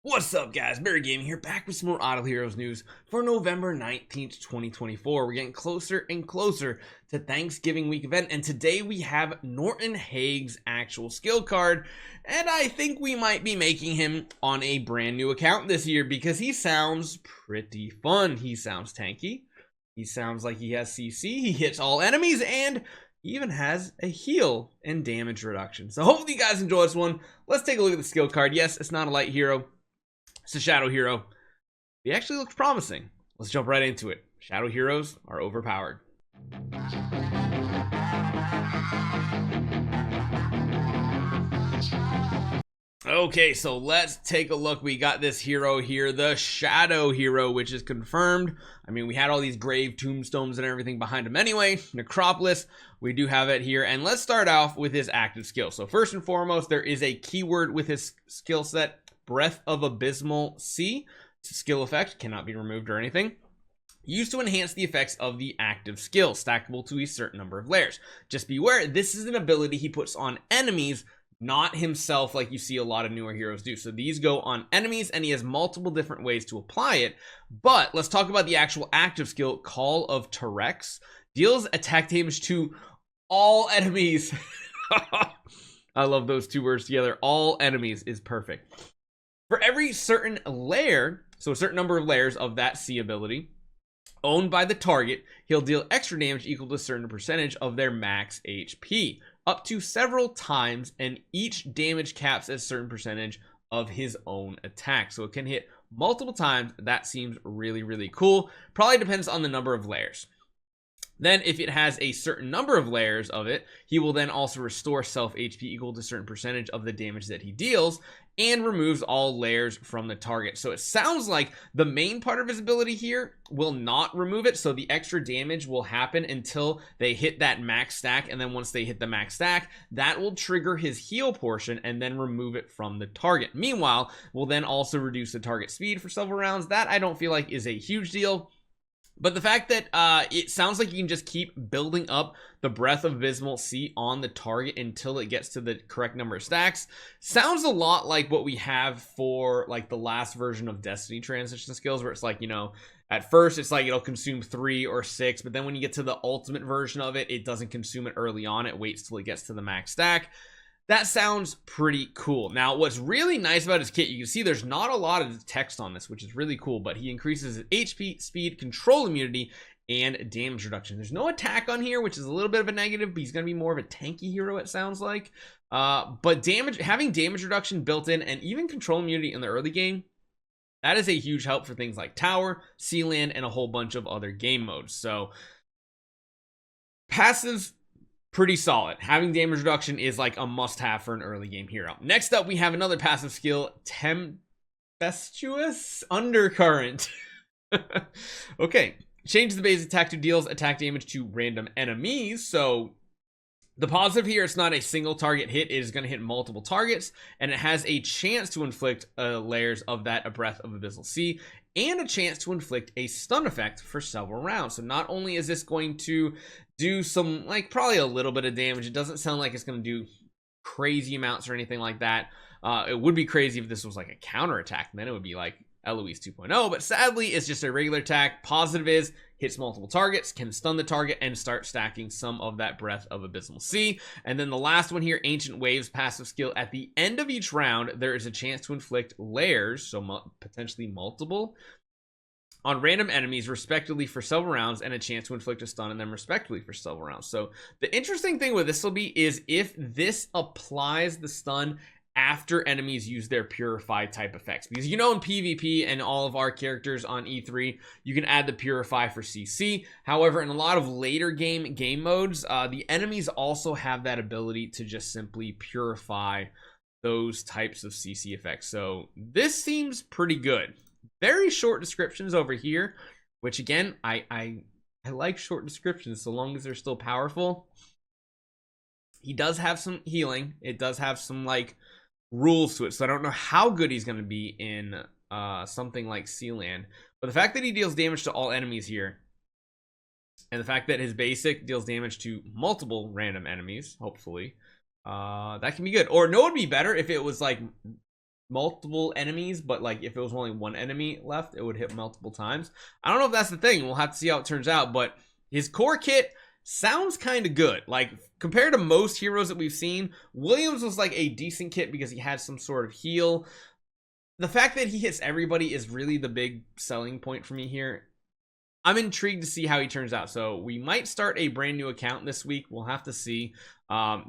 What's up, guys? Barry Gaming here, back with some more Auto Heroes news for November 19th, 2024. We're getting closer and closer to Thanksgiving week event, and today we have Norton Haig's actual skill card, and I think we might be making him on a brand new account this year because he sounds pretty fun. He sounds tanky. He sounds like he has CC. He hits all enemies, and he even has a heal and damage reduction. So hopefully you guys enjoy this one. Let's take a look at the skill card. Yes, it's not a light hero. It's a shadow hero. He actually looks promising. Let's jump right into it. Shadow heroes are overpowered. Okay, so let's take a look. We got this hero here, the shadow hero, which is confirmed. I mean, we had all these grave tombstones and everything behind him anyway. Necropolis, we do have it here. And let's start off with his active skill. So first and foremost, there is a keyword with his skill set. Breath of Abysmal Sea. It's a skill effect, cannot be removed or anything. Used to enhance the effects of the active skill, stackable to a certain number of layers. Just beware, this is an ability he puts on enemies, not himself like you see a lot of newer heroes do. So these go on enemies, and he has multiple different ways to apply it. But let's talk about the actual active skill, Call of Terex. Deals attack damage to all enemies. I love those two words together. All enemies is perfect. For every certain layer, so a certain number of layers of that C ability owned by the target, he'll deal extra damage equal to a certain percentage of their max HP, up to several times, and each damage caps a certain percentage of his own attack. So it can hit multiple times. That seems really, really cool. Probably depends on the number of layers. Then if it has a certain number of layers of it, he will then also restore self HP equal to a certain percentage of the damage that he deals, and removes all layers from the target. So it sounds like the main part of his ability here will not remove it. So the extra damage will happen until they hit that max stack. And then once they hit the max stack, that will trigger his heal portion and then remove it from the target. Meanwhile, will then also reduce the target speed for several rounds. That I don't feel like is a huge deal. But the fact that it sounds like you can just keep building up the Breath of Abysmal Sea on the target until it gets to the correct number of stacks sounds a lot like what we have for like the last version of Destiny transition skills, where it's like, you know, at first it's like it'll consume 3 or 6, but then when you get to the ultimate version of it, it doesn't consume it early on. It waits till it gets to the max stack. That sounds pretty cool. Now, what's really nice about his kit, you can see there's not a lot of text on this, which is really cool, but he increases his HP, speed, control immunity, and damage reduction. There's no attack on here, which is a little bit of a negative, but he's going to be more of a tanky hero, it sounds like. But having damage reduction built in, and even control immunity in the early game, that is a huge help for things like Tower, Sealand, and a whole bunch of other game modes. So, passives, pretty solid. Having damage reduction is like a must-have for an early game hero. Next up, we have another passive skill, Tempestuous Undercurrent. Okay, change the base attack to deals attack damage to random enemies. So the positive here, it's not a single target hit. It is going to hit multiple targets, and it has a chance to inflict layers of that, a Breath of Abysmal Sea, and a chance to inflict a stun effect for several rounds. So not only is this going to do some, like, probably a little bit of damage, it doesn't sound like it's going to do crazy amounts or anything like that. It would be crazy if this was like a counter attack, and then it would be like Eloise 2.0, but sadly it's just a regular attack. Positive is hits multiple targets, can stun the target, and start stacking some of that Breath of Abysmal Sea. And then the last one here, Ancient Waves passive skill. At the end of each round, there is a chance to inflict layers, so potentially multiple, on random enemies respectively for several rounds, and a chance to inflict a stun on them respectively for several rounds. So the interesting thing with this will be is if this applies the stun after enemies use their Purify type effects, because you know in PvP and all of our characters on E3 you can add the Purify for CC. However, in a lot of later game modes, the enemies also have that ability to just simply purify those types of CC effects. So this seems pretty good. Very short descriptions over here, which again, I like short descriptions so long as they're still powerful. He does have some healing. It does have some like rules to it, so I don't know how good he's going to be in something like Sealand. But the fact that he deals damage to all enemies here, and the fact that his basic deals damage to multiple random enemies, hopefully, that can be good. Or no, it would be better if it was like multiple enemies, but like if it was only one enemy left, it would hit multiple times. I don't know if that's the thing. We'll have to see how it turns out, but his core kit sounds kind of good. Like compared to most heroes that we've seen, Williams was like a decent kit because he had some sort of heal. The fact that he hits everybody is really the big selling point for me here. I'm intrigued to see how he turns out. So we might start a brand new account this week. We'll have to see.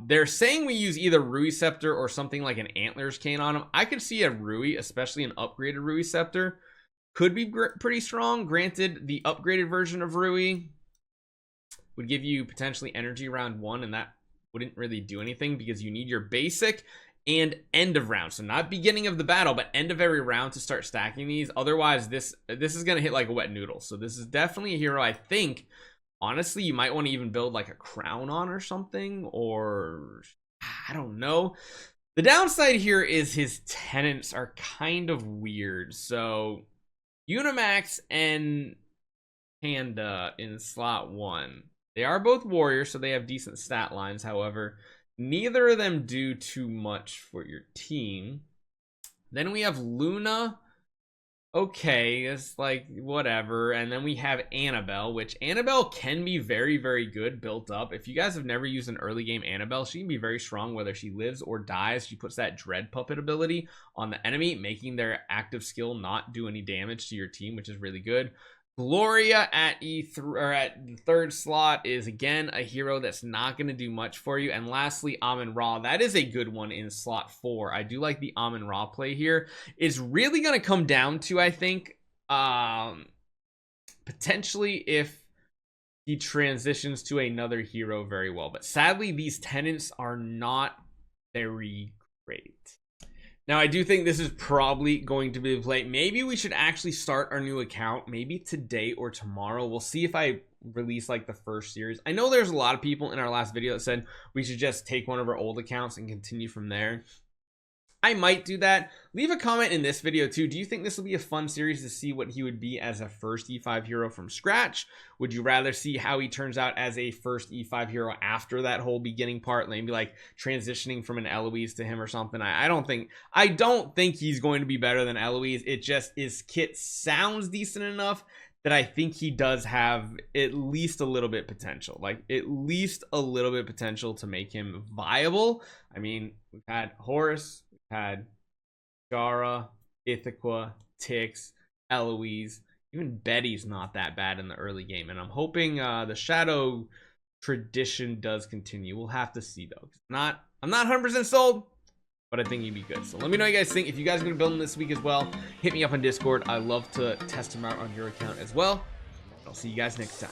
They're saying we use either Rui Scepter or something like an Antlers cane on him. I could see a Rui, especially an upgraded Rui Scepter, could be pretty strong. Granted, the upgraded version of Rui would give you potentially energy round 1, and that wouldn't really do anything because you need your basic and end of round. So not beginning of the battle, but end of every round to start stacking these. Otherwise, this is going to hit like a wet noodle. So this is definitely a hero I think, honestly, you might want to even build like a crown on or something, or I don't know. The downside here is his tenants are kind of weird. So Unimax and Panda in slot 1. They are both warriors, so they have decent stat lines. However, neither of them do too much for your team. Then we have Luna. Okay, it's like whatever. And then we have Annabelle, which Annabelle can be very, very good built up. If you guys have never used an early game Annabelle, she can be very strong whether she lives or dies. She puts that Dread Puppet ability on the enemy, making their active skill not do any damage to your team, which is really good. Gloria at E3 or at the 3rd slot is again a hero that's not going to do much for you. And lastly, Amun-Ra, that is a good one in slot 4. I do like the Amun-Ra play here. It's really going to come down to, I think, potentially if he transitions to another hero very well. But sadly, these tenants are not very great. Now, I do think this is probably going to be the play. Maybe we should actually start our new account, maybe today or tomorrow. We'll see if I release like the first series. I know there's a lot of people in our last video that said we should just take one of our old accounts and continue from there. I might do that. Leave a comment in this video too. Do you think this will be a fun series to see what he would be as a first E5 hero from scratch? Would you rather see how he turns out as a first E5 hero after that whole beginning part, maybe like transitioning from an Eloise to him or something? I don't think he's going to be better than Eloise. It just, his kit sounds decent enough that I think he does have at least a little bit potential, like at least a little bit potential to make him viable. I mean, we've had Horus, had Gara, Ithaca, Tix, Eloise, even Betty's not that bad in the early game, and I'm hoping the Shadow tradition does continue. We'll have to see though. I'm not 100% sold, but I think he'd be good. So let me know what you guys think. If you guys are gonna build him this week as well, hit me up on Discord. I love to test him out on your account as well. I'll see you guys next time.